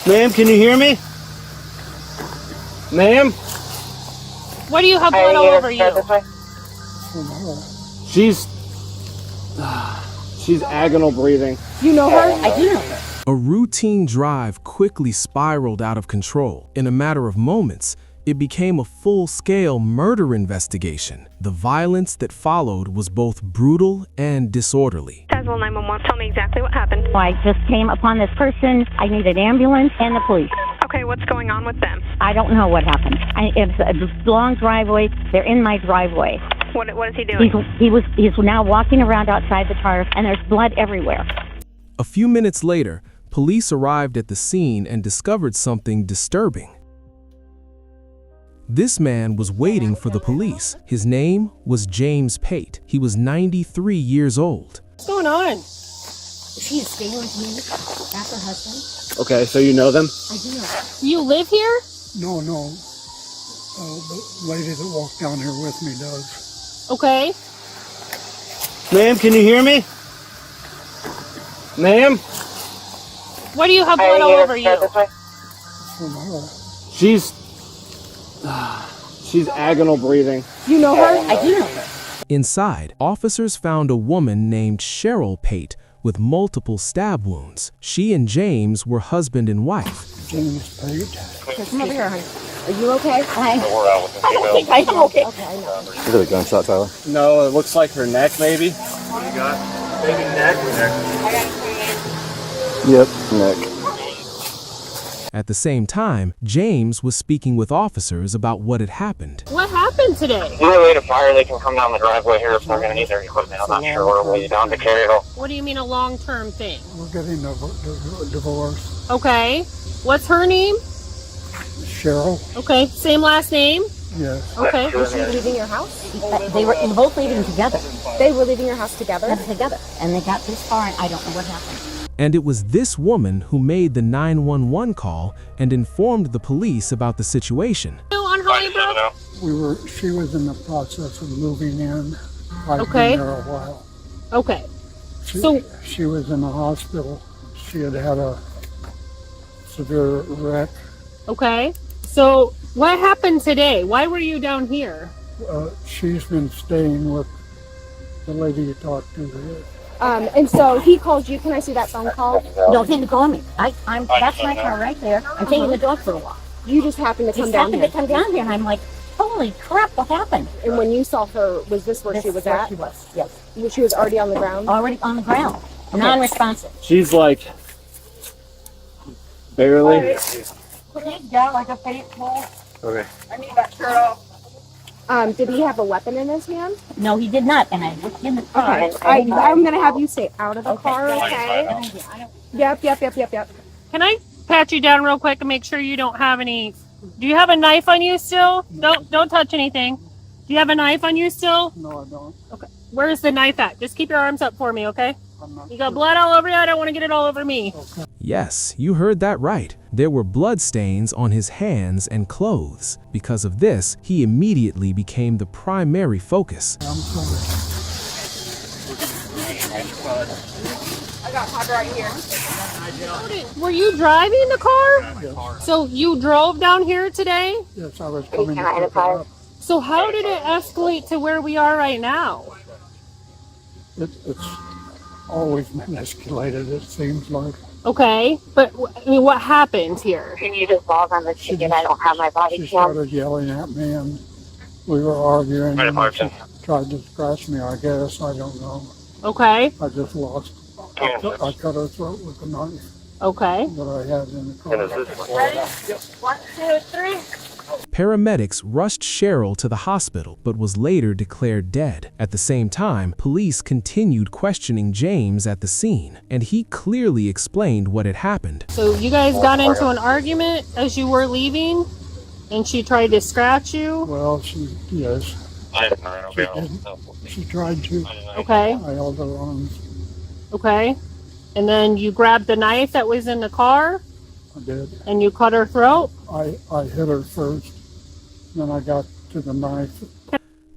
Ma'am, can you hear me? Ma'am? What do you have blood all over you? She's agonal breathing. You know her? I do know her. A routine drive quickly spiraled out of control. In a matter of moments, it became a full-scale murder investigation. The violence that followed was both brutal and disorderly. Tazewell 911, tell me exactly what happened. I just came upon this person. I need an ambulance and the police. Okay, what's going on with them? I don't know what happened. It's a long driveway. They're in my driveway. What is he doing? He's now walking around outside the car, and there's blood everywhere. A few minutes later, police arrived at the scene and discovered something disturbing. This man was waiting for the police. His name was James Pate. He was 93 years old. What's going on? Is he staying with me? That's her husband? Okay, so you know them? I do know. You live here? No. The lady that walked down here with me does. Okay. Ma'am, can you hear me? Ma'am? What do you have blood all over you? She's agonal breathing. You know her? I do know her. Inside, officers found a woman named Cheryl Pate with multiple stab wounds. She and James were husband and wife. James Pate. Come over here, honey. Are you okay? I don't think I am okay. Okay, I know. Is it a gunshot, Tyler? No, it looks like her neck, maybe. What do you got? Maybe neck. Yep, neck. At the same time, James was speaking with officers about what had happened. What happened today? We're waiting for fire. They can come down the driveway here if they're going to need their equipment. I'm not sure we're waiting down to carry it all. What do you mean a long-term thing? We're getting a divorce. Okay. What's her name? Cheryl? Okay. Same last name? Yes. Okay. Was she leaving your house? They were both leaving together. They were leaving your house together? And they got this far, and I don't know what happened. And it was this woman who made the 911 call and informed the police about the situation. On Hollybrook? She was in the process of moving in. I've Okay. been there a while. Okay. So- she was in the hospital. She had a severe wreck. Okay. So what happened today? Why were you down here? She's been staying with the lady you talked to here. And so he called you. Can I see that phone call? Don't think to call me. That's my car right there. I'm taking the dog for a walk. You just happened to come Just down happened here. to come down here, and I'm like, holy crap, what happened? And when you saw her, was this where she was where at? she was, yes. She was already on the ground? Already on the ground. Non-responsive. She's like barely. Yeah, like a fake pole. Okay. I need that shirt off. Did he have a weapon in his hand? No, he did not, and I looked in the car. Okay. I'm going to have you stay out of the car, okay? Yep. Can I pat you down real quick and make sure you don't have any? Do you have a knife on you still? Don't touch anything. Do you have a knife on you still? No, I don't. Okay. Where's the knife at? Just keep your arms up for me, okay? I'm not You got blood all over you. I don't want to get it all over me. Yes, you heard that right. There were blood stains on his hands and clothes. Because of this, he immediately became the primary focus. I'm sorry. I got Todd right here. Were you driving the car? Yes. So you drove down here today? Yes, I was coming to pick her up. So how did it escalate to where we are right now? It's always been escalated, it seems like. Okay, but I mean, what happened here? Can you just log on the ticket? I don't have my body She cam. started yelling at me, and we were arguing, Right, and Martin. she tried to scratch me, I guess. I don't know. Okay, I just lost. I cut her throat with the knife okay. that I had in the car. And is this 1, 2, 3. Paramedics rushed Cheryl to the hospital, but was later declared dead. At the same time, police continued questioning James at the scene, and he clearly explained what had happened. So you guys got into an argument as you were leaving, and she tried to scratch you? Well, yes, she tried to. Okay, I held her arms. okay. And then you grabbed the knife that was in the car, I did. and you cut her throat? I hit her first, then I got to the knife.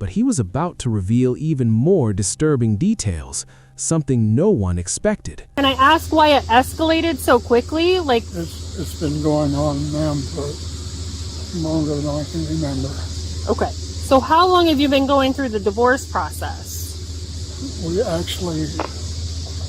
But he was about to reveal even more disturbing details, something no one expected. Can I ask why it escalated so quickly? Like, It's It's been going on, ma'am, for longer than I can remember. Okay. So how long have you been going through the divorce process? We actually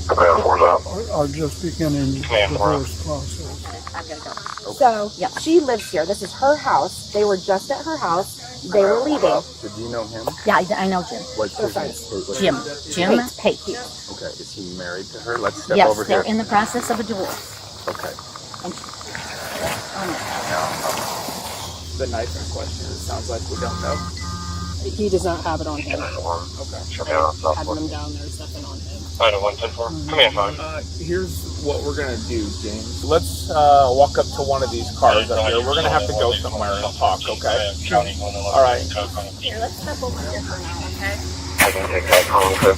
Command 4's out. are just beginning the Command 4 out. divorce process. I'm gonna go. So she lives here. This is her house. They were just at her house. They were leaving. So do you know him? Yeah, I know Jim. What's his name? Jim. Jim Pate. Okay, is he married to her? Let's step Yes, over they're here. in the process of a divorce. Okay. The knife in question, it sounds like we don't know. He does not have it on him. Okay. Having him down there, stepping on him. Item 110-4. Command 5. Here's what we're gonna do, James. Let's walk up to one of these cars up here. We're gonna have to go somewhere and talk, okay? All right. Here, let's step over here for now, okay? I can take that call, okay?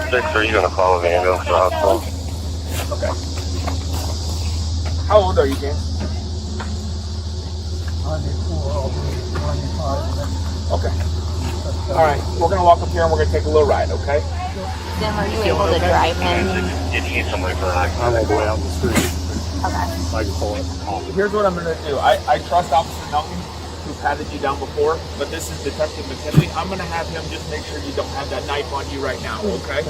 6, are you gonna follow the ambulance to the hospital? Okay. How old are you, James? 94, I'll be 95. Okay. All right. We're gonna walk up here and we're gonna take a little ride, okay? Jim, are you able to drive him? Did you need somebody for that? I'm gonna go out the street. Okay. I can pull it. Here's what I'm gonna do. I trust Officer Nelton, who patted you down before, but this is Detective McKinley. I'm gonna have him just make sure you don't have that knife on you right now, okay?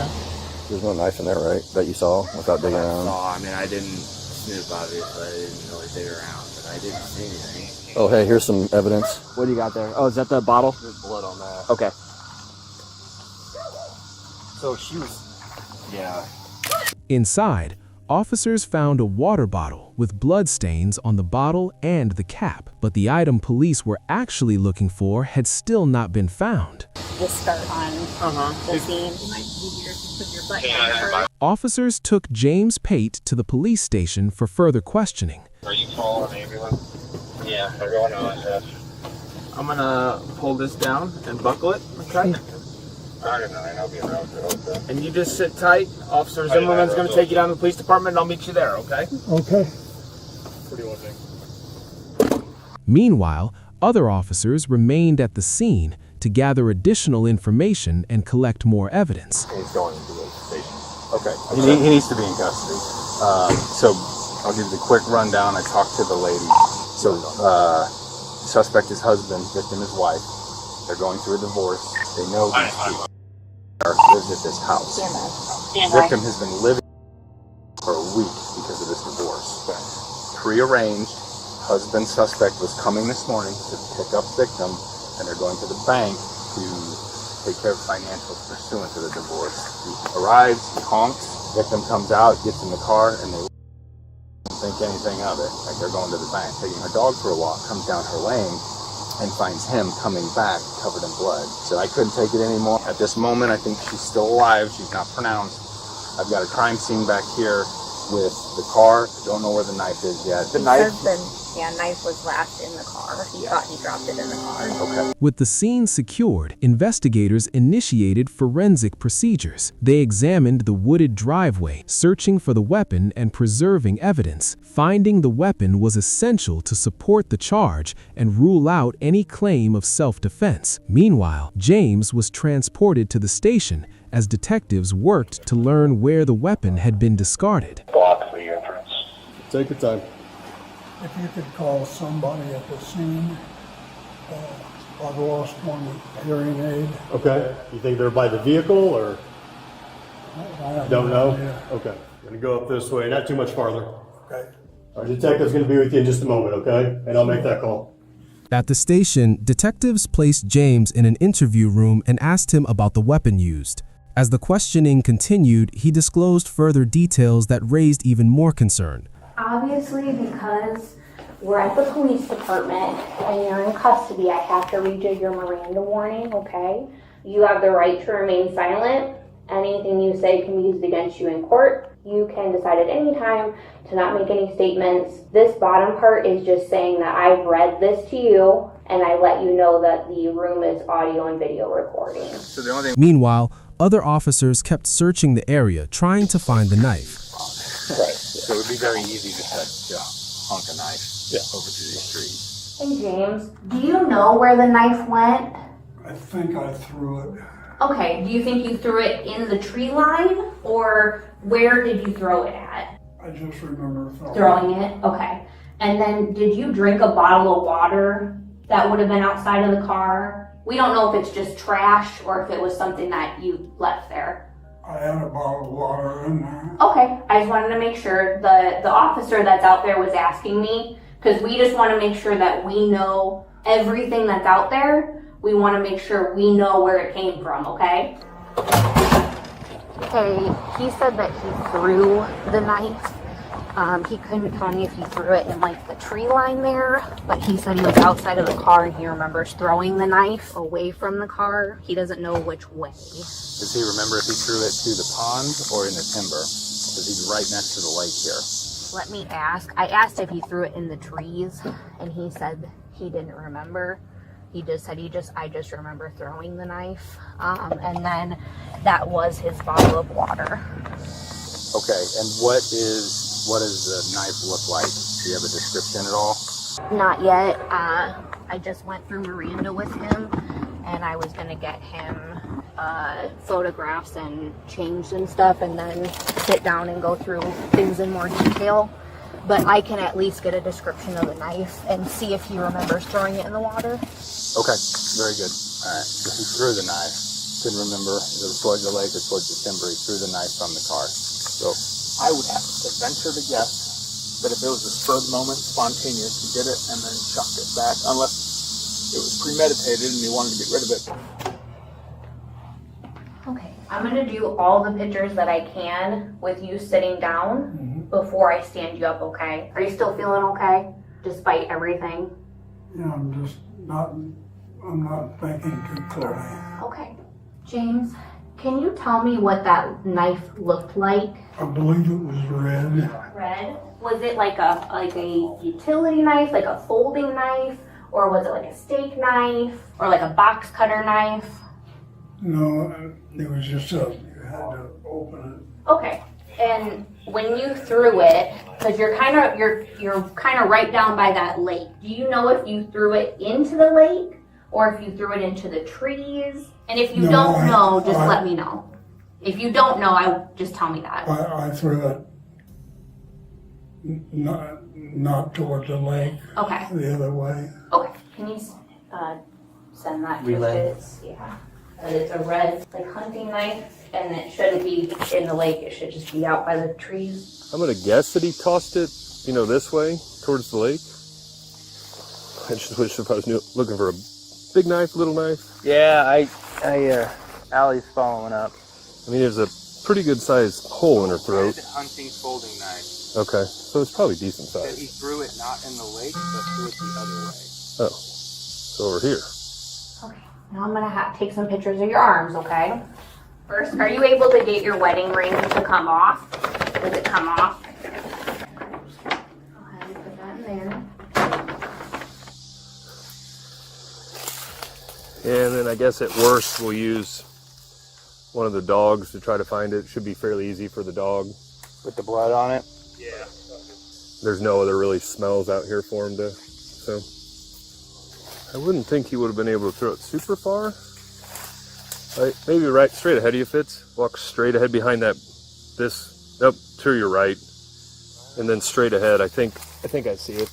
There's no knife in there, right? That you saw without digging around? I mean, I didn't snoop, obviously. I didn't really dig around, but I didn't see anything. Oh, hey, here's some evidence. What do you got there? Oh, is that the bottle? There's blood on that. Okay. So she was... Yeah. Inside, officers found a water bottle with blood stains on the bottle and the cap, but the item police were actually looking for had still not been found. Just start on the scene. Officers took James Pate to the police station for further questioning. Are you calling an ambulance? Yeah, they're going on, yes. I'm gonna pull this down and buckle it, okay? I'll be around for it. And you just sit tight. Officer Zimmerman's gonna take you down to the police department and I'll meet you there, okay? Okay. What do you want to think? Meanwhile, other officers remained at the scene to gather additional information and collect more evidence. He's going into the station. Okay. He needs to be in custody. So I'll give you the quick rundown. I talked to the lady. So suspect is husband, victim is wife. They're going through a divorce. They know these people lives at this house. Victim has been living for a week because of this divorce. Prearranged. Husband suspect was coming this morning to pick up victim, and they're going to the bank to take care of financials pursuant to the divorce. He arrives, he honks, victim comes out, gets in the car, and they don't think anything of it. Like they're going to the bank, taking her dog for a walk, comes down her lane, and finds him coming back covered in blood. So I couldn't take it anymore. At this moment, I think she's still alive. She's not pronounced. I've got a crime scene back here with the car. I don't know where the knife is yet. The knife? Knife was last in the car. He thought he dropped it in the car. Okay. With the scene secured, investigators initiated forensic procedures. They examined the wooded driveway, searching for the weapon and preserving evidence. Finding the weapon was essential to support the charge and rule out any claim of self-defense. Meanwhile, James was transported to the station as detectives worked to learn where the weapon had been discarded. Block the entrance. Take your time. If you could call somebody at the scene, I've lost one hearing aid. Okay. You think they're by the vehicle or I have don't no know? idea. Okay. Gonna go up this way, not too much farther. Okay. Our detective's gonna be with you in just a moment, okay? And I'll make that call. At the station, detectives placed James in an interview room and asked him about the weapon used. As the questioning continued, he disclosed further details that raised even more concern. Obviously, because we're at the police department and you're in custody, I have to read you your Miranda warning, okay? You have the right to remain silent. Anything you say can be used against you in court. You can decide at any time to not make any statements. This bottom part is just saying that I've read this to you and I let you know that the room is audio and video recording. So the only thing... Meanwhile, other officers kept searching the area, trying to find the knife. Right. So it would be very easy just to honk a knife over to these trees. Hey James, do you know where the knife went? I think I threw it. Okay, do you think you threw it in the tree line or where did you throw it at? I I just remember Throwing it? Okay. And then did you drink a bottle of water that would have been outside of the car? We don't know if it's just trash or if it was something that you left there. I had a bottle of water in there. Okay, I just wanted to make sure. The officer that's out there was asking me, because we just want to make sure that we know everything that's out there. We want to make sure we know where it came from, okay? Okay, he said that he threw the knife. He couldn't tell me if he threw it in like the tree line there, but he said he was outside of the car and he remembers throwing the knife away from the car. He doesn't know which way. Does he remember if he threw it to the pond or in the timber? Because he's right next to the lake here. Let me ask. I asked if he threw it in the trees, and he said he didn't remember. He just said I just remember throwing the knife, and then that was his bottle of water. Okay, and what does the knife look like? Do you have a description at all? Not yet. I just went through Miranda with him, and I was gonna get him photographs and changed and stuff, and then sit down and go through things in more detail. But I can at least get a description of the knife and see if he remembers throwing it in the water. Okay, very good. All right, so he threw the knife. Couldn't remember if it was towards the lake or towards the timber. He threw the knife from the car. So I would have to venture to guess that if it was a spur of the moment, spontaneous, he did it and then chucked it back, unless it was premeditated and he wanted to get rid of it. Okay, I'm gonna do all the pictures that I can with you sitting down before I stand you up, okay? Are you still feeling okay, despite everything? Yeah, I'm not thinking too clearly. Okay. James, can you tell me what that knife looked like? I believe it was red. Red? Was it like a utility knife, like a folding knife? Or was it like a steak knife? Or like a box cutter knife? No, it was just you had to open it. Okay. And when you threw it, because you're kind of right down by that lake. Do you know if you threw it into the lake or if you threw it into the trees? And if you don't know, just let me know. If you don't know, just tell me that. I threw it not toward the lake. Okay. The other way. Okay. Can you send that to us? Yeah. And it's a red like hunting knife, and it shouldn't be in the lake. It should just be out by the trees. I'm gonna guess that he tossed it, this way towards the lake. I just wish if I was looking for a big knife, little knife. Yeah, Allie's following up. I mean, there's a pretty good sized hole in her throat. Red hunting folding knife. Okay, so it's probably decent Said size. he threw it not in the lake, but threw it the other way. Oh, so over here. Okay. Now I'm gonna take some pictures of your arms. Okay. First, are you able to get your wedding ring to come off? Does it come off? Go ahead and put that in there. And then I guess at worst we'll use one of the dogs to try to find it. Should be fairly easy for the dog. With the blood on it? Yeah. There's no other really smells out here for him to, so. I wouldn't think he would have been able to throw it super far. Right, maybe right straight ahead of you, Fitz. Walk straight ahead behind nope, to your right. And then straight ahead, I think I see it.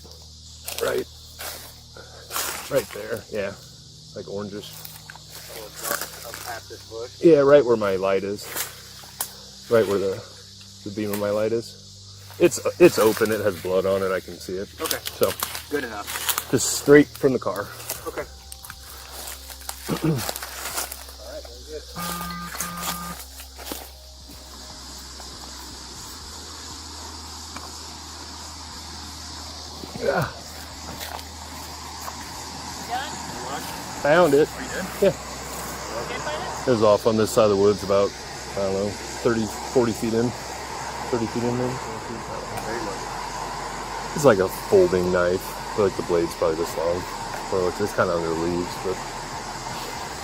Right there, yeah. Like orangish. Past this bush? Yeah, right where my light is. Right where the beam of my light is. It's open, it has blood on it, I can see it. Okay. So Good enough. just straight from the car. Okay. Alright, very good. Yeah. Found it. Are you done? Yeah. It was off on this side of the woods about, I don't know, 40 feet in. 30 feet in maybe. It's like a folding knife. I feel like the blade's probably this long. Or it's kind of under leaves, but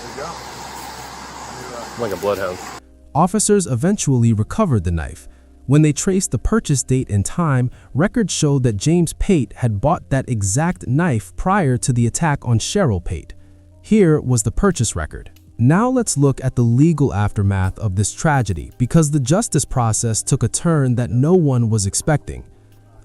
There you go. like a bloodhound. Officers eventually recovered the knife. When they traced the purchase date and time, records showed that James Pate had bought that exact knife prior to the attack on Cheryl Pate. Here was the purchase record. Now let's look at the legal aftermath of this tragedy, because the justice process took a turn that no one was expecting.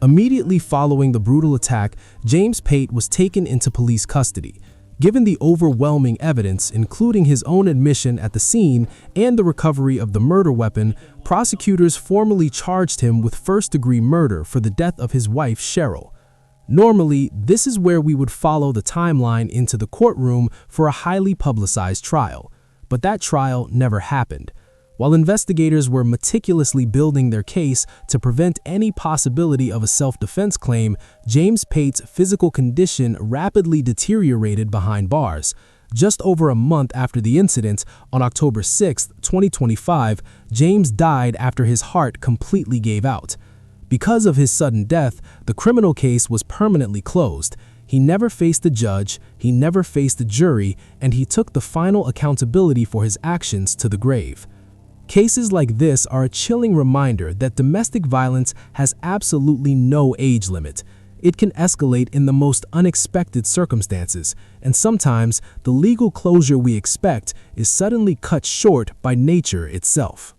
Immediately following the brutal attack, James Pate was taken into police custody. Given the overwhelming evidence, including his own admission at the scene and the recovery of the murder weapon, prosecutors formally charged him with first-degree murder for the death of his wife, Cheryl. Normally, this is where we would follow the timeline into the courtroom for a highly publicized trial, but that trial never happened. While investigators were meticulously building their case to prevent any possibility of a self-defense claim, James Pate's physical condition rapidly deteriorated behind bars. Just over a month after the incident, on October 6, 2025, James died after his heart completely gave out. Because of his sudden death, the criminal case was permanently closed. He never faced a judge, he never faced a jury, and he took the final accountability for his actions to the grave. Cases like this are a chilling reminder that domestic violence has absolutely no age limit. It can escalate in the most unexpected circumstances, and sometimes the legal closure we expect is suddenly cut short by nature itself.